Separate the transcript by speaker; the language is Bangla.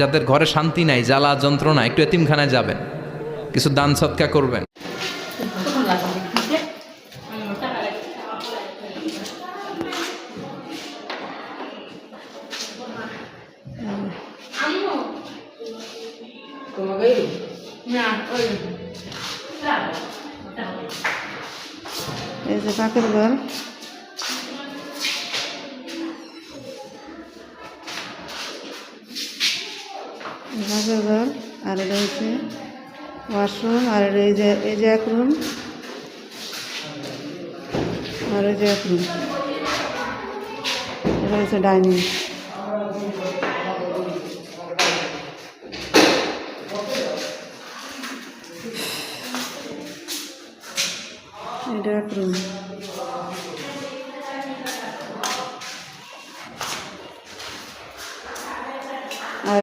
Speaker 1: যাদের ঘরে শান্তি নাই, জ্বালা যন্ত্রণা, একটু এতিমখানায় যাবেন, কিছু দান সৎকা করবেন।
Speaker 2: এই যে পাখির ঘর, পাখির ঘর। আর এটা হচ্ছে ওয়াশরুম। আর এই যে এক রুম, আর এই যে এক রুম। এটা হচ্ছে ডাইনিং। এটা এক রুম।